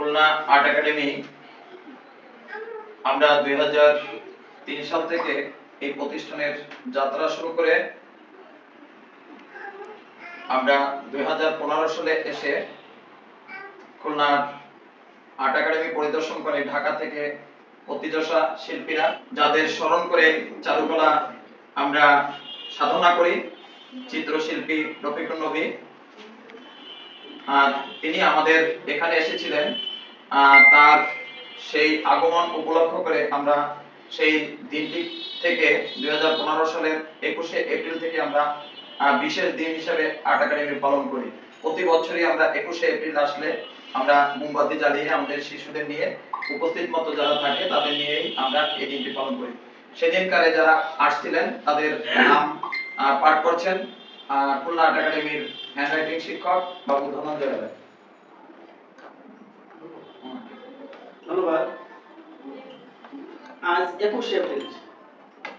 Khulna art academy আমরা 2003 সাল থেকে এই প্রতিষ্ঠানের যাত্রা শুরু করে আমরা 2015 সালে এসে খুলনা আর্ট একাডেমি পরিদর্শন করে ঢাকা থেকে প্রতিযশা শিল্পীরা যাদের স্মরণ করে চারুকলা আমরা সাধনা করি, চিত্রশিল্পী রফিকুন নবী তিনি আমাদের এখানে এসেছিলেন। তার সেই আগমন উপলক্ষ করে আমরা সেই দিনটি থেকে 2015 সালের 21শে এপ্রিল থেকে আমরা বিশেষ দিন হিসেবে আর্ট একাডেমি পালন করি। প্রতি বছরই আমরা 21শে এপ্রিল আসলে আমরা মোমবাতি জ্বালিয়ে আমাদের শিশুদের নিয়ে উপস্থিত মতো যারা থাকে তাদের নিয়েই আমরা এই দিনটি পালন করি। সেদিনকারে যারা আসছিলেন তাদের নাম পাঠ করছেন খুলনা আর্ট একাডেমির হ্যান্ডরাইটিং শিক্ষক বাবু ধনঞ্জয় রায়। ধন্যবাদ। আজ 21শে এপ্রিল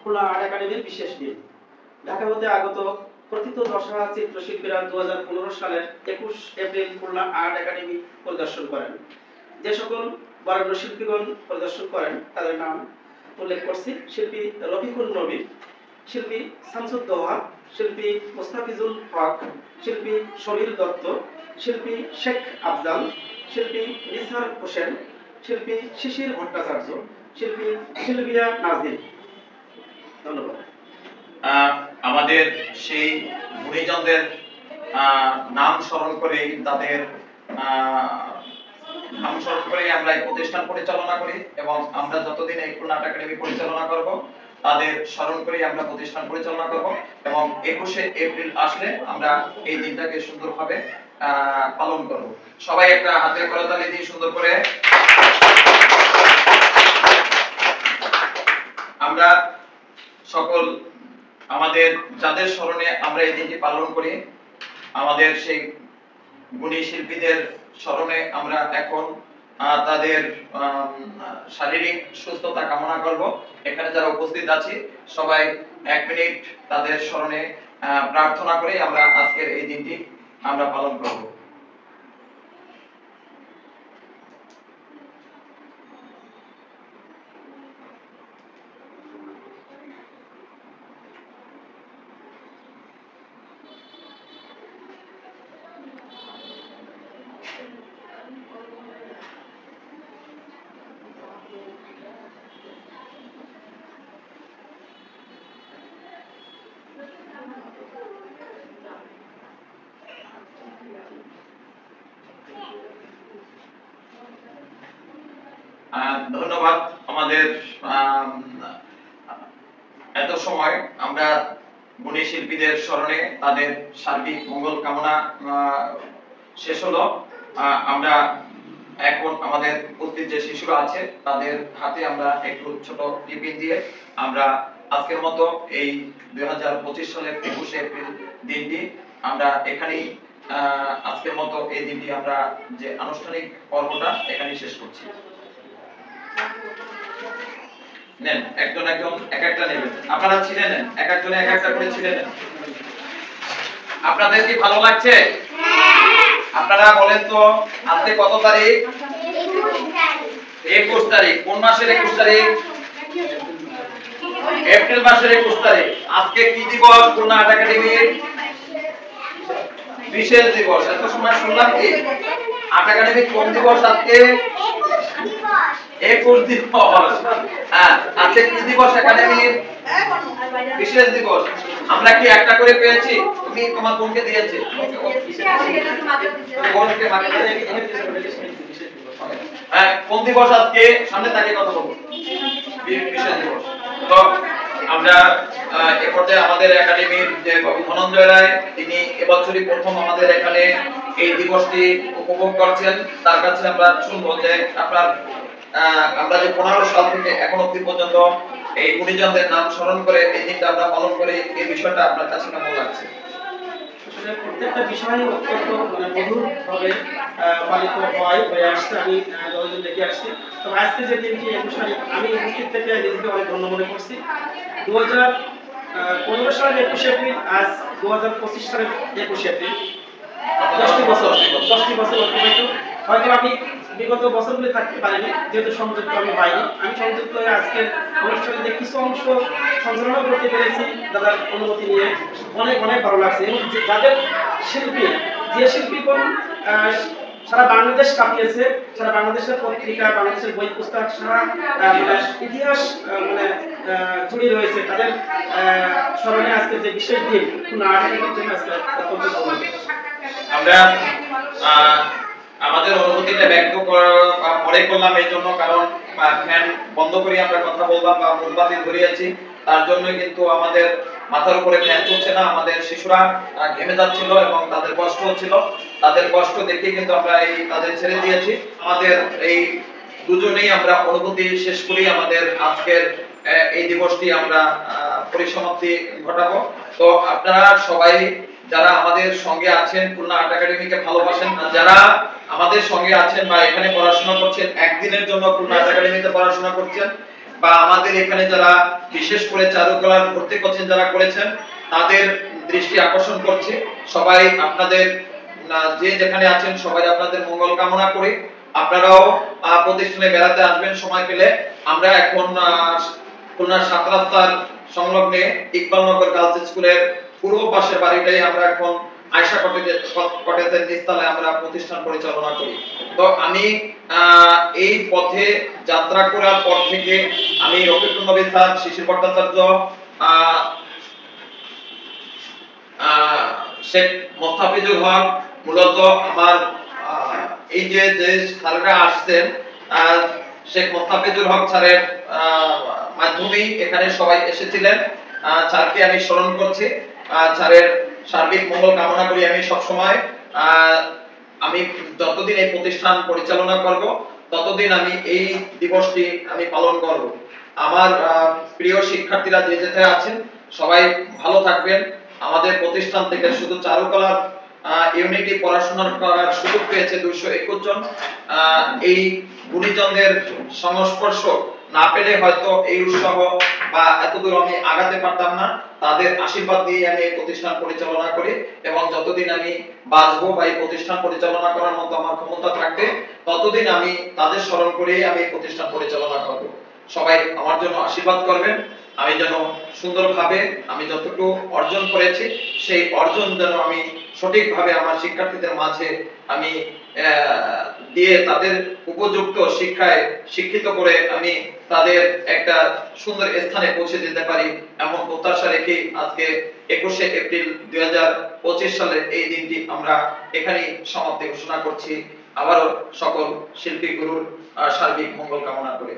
খুলনা আর্ট একাডেমির বিশেষ দিন। ঢাকা হতে আগত প্রথিত দশা চিত্রশিল্পীরা 2015 সালের 21 এপ্রিল খুলনা আর্ট একাডেমি পরিদর্শন করেন। যে সকল বরেণ্য শিল্পীগণ পরিদর্শন করেন তাদের নাম উল্লেখ করছি। শিল্পী রফিকুন নবী, শিল্পী শামসুদ্দোহা, শিল্পী মোস্তাফিজুল হক, শিল্পী সমীর দত্ত, শিল্পী শেখ আফজাল, শিল্পী নিসার হোসেন, শিল্পী শিশির ভট্টাচার্য, শিল্পী সিলভিয়া নাজনীন। ধন্যবাদ। আমাদের সেই গুণীজনদের নাম স্মরণ করে তাদের নাম স্মরণ করে আমরা এই প্রতিষ্ঠান পরিচালনা করি এবং আমরা যতদিন এই খুলনা আর্ট একাডেমি পরিচালনা করব তাদের স্মরণ করে আমরা প্রতিষ্ঠান পরিচালনা করব এবং 21শে এপ্রিল আসলে আমরা এই দিনটাকে সুন্দরভাবে পালন করব। সবাই একটা হাতে করতালি দিয়ে সুন্দর করে আমরা সকল আমাদের যাদের স্মরণে আমরা এই দিনটি পালন করি আমাদের সেই গুণী শিল্পীদের স্মরণে আমরা এখন তাদের শারীরিক সুস্থতা কামনা করব। এখানে যারা উপস্থিত আছি সবাই 1 মিনিট তাদের স্মরণে প্রার্থনা করে আমরা আজকের এই দিনটি আমরা পালন করব। ধন্যবাদ। আমাদের এত সময় আমরা গুণী শিল্পীদের স্মরণে তাদের সার্বিক মঙ্গল কামনা শেষ হলো। আমরা এখন আমাদের উপস্থিত যে শিশুরা আছে তাদের হাতে আমরা একটু ছোট টিফিন দিয়ে আমরা আজকের মতো এই 2025 সালের 21শে এপ্রিল দিনটি আমরা এখানেই আজকের মতো এই দিনটি আমরা যে আনুষ্ঠানিক পর্বটা এখানেই শেষ করছি। নেন একজন একজন এক একটা নেবেন, আপনারা ছিঁড়ে নেন, এক একজনে এক একটা করে ছিঁড়ে নেন। আপনাদের কি ভালো লাগছে? আপনারা বলেন তো আজকে কত তারিখ? 21 তারিখ। কোন মাসের 21 তারিখ? এপ্রিল মাসের 21 তারিখ। আজকে কি দিবস? খুলনা আর্ট একাডেমির বিশেষ দিবস। এত সময় শুনলাম কি আর্ট একাডেমির কোন দিবস আজকে? 21 দিবস। হ্যাঁ, আজকে কি দিবস একাডেমির? বিশেষ দিবস। আমরা কি একটা করে পেয়েছি? তুমি তোমার বোনকে দিয়েছে? বোনকে মাকে হ্যাঁ, কোন দিবস আজকে? সামনে তাকে কথা বলবো। বিশেষ দিবস। তো আমরা এ পর্যায়ে আমাদের একাডেমির যে বাবু ধনঞ্জয় রায় তিনি এবছরই প্রথম আমাদের এখানে এই দিবসটি উপভোগ করছেন। তার কাছে আমরা শুনবো যে আমরা যে 15 সাল থেকে এখন অবধি পর্যন্ত এই গুণীজনদের নাম স্মরণ করে এই দিনটা আমরা পালন করে এই বিষয়টা আপনার কাছে কেমন লাগছে? আসলে প্রত্যেকটা বিষয় অত্যন্ত মধুরভাবে পালিত হয় হয়ে আসছে। আমি যতদিন দেখে আসছি, তবে আজকে যে দিনটি 21 তারিখ আমি উপস্থিত থেকে নিজেকে অনেক ধন্য মনে করছি। 2015 সালের 21 এপ্রিল, আজ 2025 সালের 21 এপ্রিল, 10টি বছর অতিবাহিত। হয়তো আমি বিগত বছরগুলি থাকতে পারিনি, যেহেতু সংযুক্ত আমি হয়নি। আমি সংযুক্ত হয়ে আজকের অনুষ্ঠানে যে কিছু অংশ সঞ্চালনা করতে পেরেছি দাদার অনুমতি নিয়ে, অনেক অনেক ভালো লাগছে। এবং যাদের শিল্পী, যে শিল্পীগণ সারা বাংলাদেশ কাঁপিয়েছে, সারা বাংলাদেশের পত্রিকা, বাংলাদেশের বই পুস্তক, সারা মানে ইতিহাস মানে জুড়ে রয়েছে, তাদের স্মরণে আজকে যে বিশেষ দিন খুলনা আর্ট একাডেমির জন্য আজকে অত্যন্ত ভালো। আমরা আমাদের অনুভূতিটা ব্যক্ত পরে করলাম এই জন্য, কারণ ফ্যান বন্ধ করে আমরা কথা বললাম বা মোমবাতি ধরিয়েছি, তার জন্যই কিন্তু আমাদের মাথার উপরে ফ্যান চলছে না। আমাদের শিশুরা ঘেমে যাচ্ছিল এবং তাদের কষ্ট হচ্ছিল, তাদের কষ্ট দেখে কিন্তু আমরা এই তাদের ছেড়ে দিয়েছি। আমাদের এই দুজনেই আমরা অনুভূতি শেষ করি আমাদের আজকের এই দিবসটি আমরা পরিসমাপ্তি ঘটাবো। তো আপনারা সবাই যারা আমাদের সঙ্গে আছেন, খুলনা আর্ট একাডেমিকে ভালোবাসেন, যারা আমাদের সঙ্গে আছেন বা এখানে পড়াশোনা করছেন, একদিনের জন্য খুলনা আর্ট একাডেমিতে পড়াশোনা করছেন, বা আমাদের এখানে যারা বিশেষ করে চারুকলার ভর্তি করছেন, যারা করেছেন, তাদের দৃষ্টি আকর্ষণ করছে। সবাই আপনাদের যে যেখানে আছেন সবাই আপনাদের মঙ্গল কামনা করি। আপনারাও প্রতিষ্ঠানে বেড়াতে আসবেন সময় পেলে। আমরা এখন খুলনা ৭ রাস্তার সংলগ্নে ইকবালনগর গার্লস স্কুলের পূর্ব পাশের বাড়িটাই আমরা এখন আয়শা কটেজের নিচতলে আমরা প্রতিষ্ঠান পরিচালনা করি। তো আমি এই পথে যাত্রা করার পর থেকে আমি রফিকুল নবী স্যার, শিশির ভট্টাচার্য, শেখ মোস্তাফিজুল হক, মূলত আমার এই যে যে স্যাররা আসছেন, শেখ মোস্তাফিজুল হক স্যারের মাধ্যমেই এখানে সবাই এসেছিলেন। স্যারকে আমি স্মরণ করছি, স্যারের সার্বিক মঙ্গল কামনা করি। আমি সব সময় আমি যতদিন এই প্রতিষ্ঠান পরিচালনা করব ততদিন আমি এই দিবসটি আমি পালন করব। আমার প্রিয় শিক্ষার্থীরা যে যেখানে আছেন সবাই ভালো থাকবেন। আমাদের প্রতিষ্ঠান থেকে শুধু চারুকলার ইউনিটি পড়াশোনা করার সুযোগ পেয়েছে 221 জন। এই গুণীজনদের সংস্পর্শ না পেলে হয়তো এই উৎসাহ বা এতদূর আমি আগাতে পারতাম না। তাদের আশীর্বাদ দিয়ে আমি এই প্রতিষ্ঠান পরিচালনা করি এবং যতদিন আমি বাঁচবো বা এই প্রতিষ্ঠান পরিচালনা করার মতো আমার ক্ষমতা থাকবে ততদিন আমি তাদের স্মরণ করেই আমি এই প্রতিষ্ঠান পরিচালনা করব। সবাই আমার জন্য আশীর্বাদ করবেন, আমি যেন সুন্দরভাবে আমি যতটুকু অর্জন করেছি সেই অর্জন যেন আমি সঠিকভাবে আমার শিক্ষার্থীদের মাঝে আমি দিয়ে তাদের উপযুক্ত শিক্ষায় শিক্ষিত করে আমি তাদের একটা সুন্দর স্থানে পৌঁছে দিতে পারি, এমন প্রত্যাশা রেখে আজকে 21শে এপ্রিল 2025 সালের এই দিনটি আমরা এখানেই সমাপ্তি ঘোষণা করছি। আবারও সকল শিল্পী গুরুর সার্বিক মঙ্গল কামনা করে।